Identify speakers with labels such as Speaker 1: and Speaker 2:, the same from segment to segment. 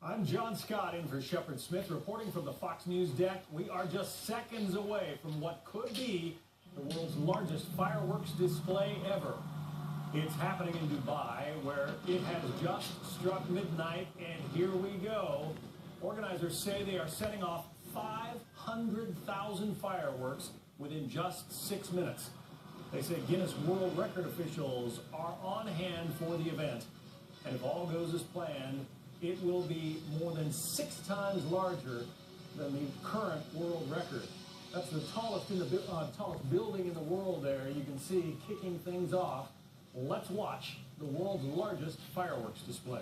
Speaker 1: I'm John Scott in for Shepard Smith, reporting from the Fox News deck. We are just seconds away from what could be the world's largest fireworks display ever. It's happening in Dubai, where it has just struck midnight, and here we go. Organizers say they are setting off 500,000 fireworks within just 6 minutes. They say Guinness World Record officials are on hand for the event, and if all goes as planned, it will be more than 6 times larger than the current world record. That's the tallest building in the world there. You can see kicking things off. Let's watch the world's largest fireworks display.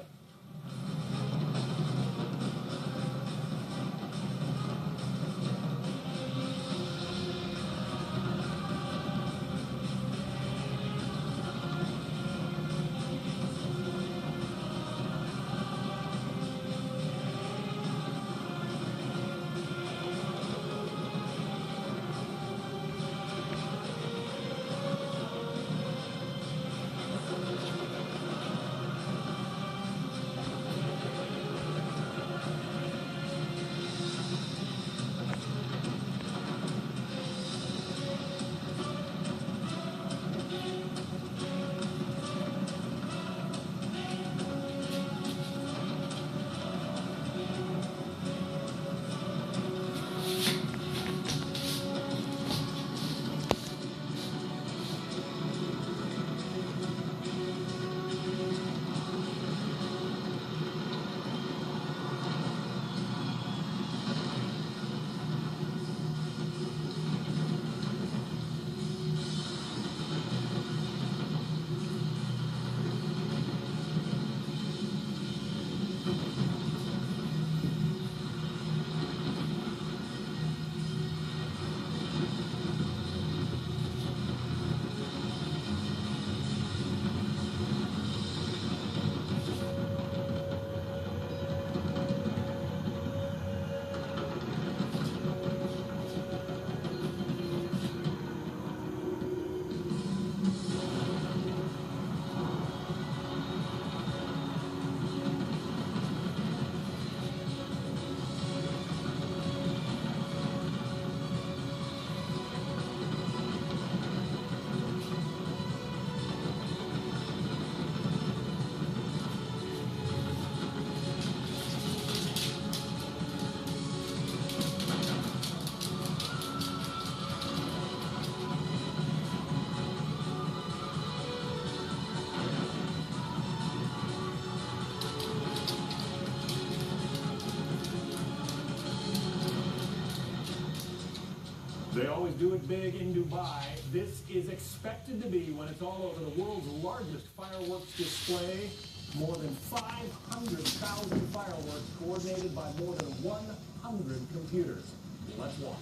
Speaker 1: They always do it big in Dubai. This is expected to be, when it's all over, the world's largest fireworks display. More than 500,000 fireworks coordinated by more than 100 computers. Let's watch.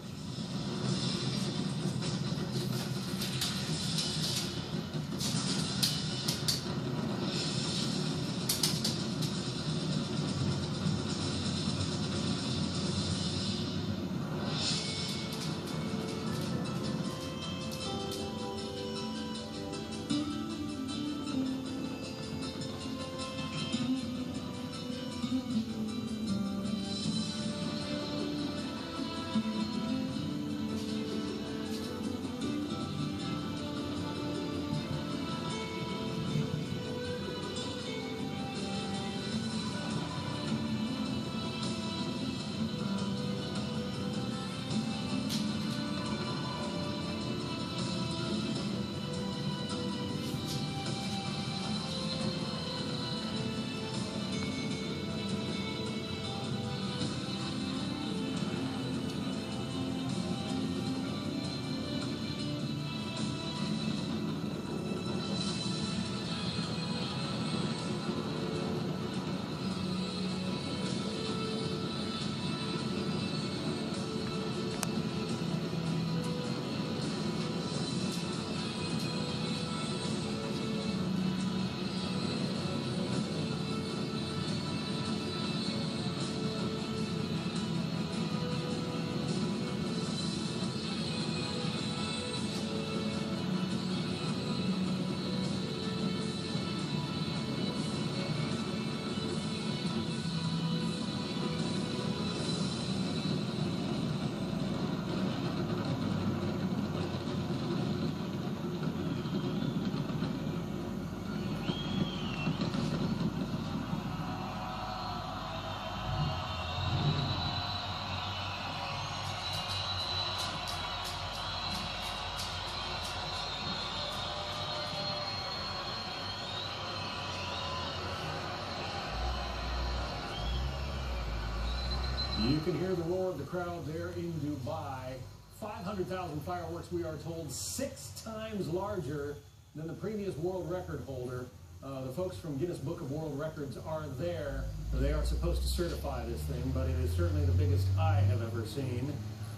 Speaker 1: You can hear the roar of the crowd there in Dubai. 500,000 fireworks, we are told, 6 times larger than the previous world record holder. The folks from Guinness Book of World Records are there. They are supposed to certify this thing, but it is certainly the biggest I have ever seen.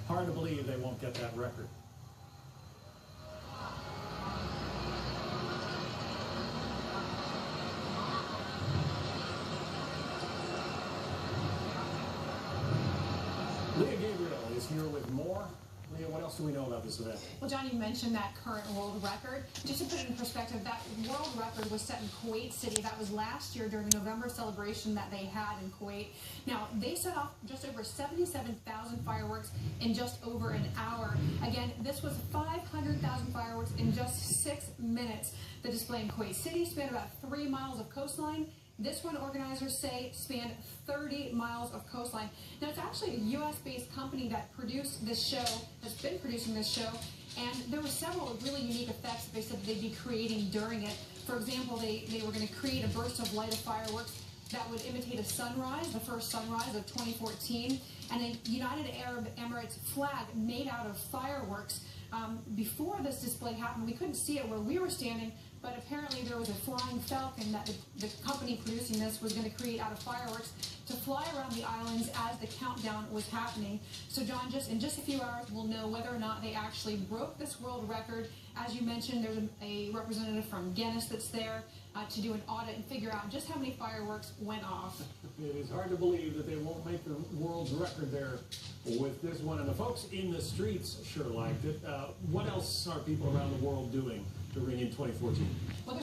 Speaker 1: Hard to believe they won't get that record. Leah Gabriel is here with more. Leah, what else do we know about this event?
Speaker 2: Well, John, you mentioned that current world record. Just to put it in perspective, that world record was set in Kuwait City. That was last year during the November celebration that they had in Kuwait. Now, they set off just over 77,000 fireworks in just over an hour. Again, this was 500,000 fireworks in just 6 minutes. The display in Kuwait City spanned about 3 miles of coastline. This one, organizers say, spanned 30 miles of coastline. Now, it's actually a U.S.-based company that produced this show, that's been producing this show, and there were several really unique effects that they said they'd be creating during it. For example, they were going to create a burst of light of fireworks that would imitate a sunrise, the first sunrise of 2014, and a United Arab Emirates flag made out of fireworks. Before this display happened, we couldn't see it where we were standing, but apparently there was a flying falcon that the company producing this was going to create out of fireworks to fly around the islands as the countdown was happening. So, John, in just a few hours, we'll know whether or not they actually broke this world record. As you mentioned, there's a representative from Guinness that's there to do an audit and figure out just how many fireworks went off.
Speaker 1: It is hard to believe that they won't make the world's record there with this one. And the folks in the streets sure liked it. What else are people around the world doing to ring in 2014?
Speaker 2: Well,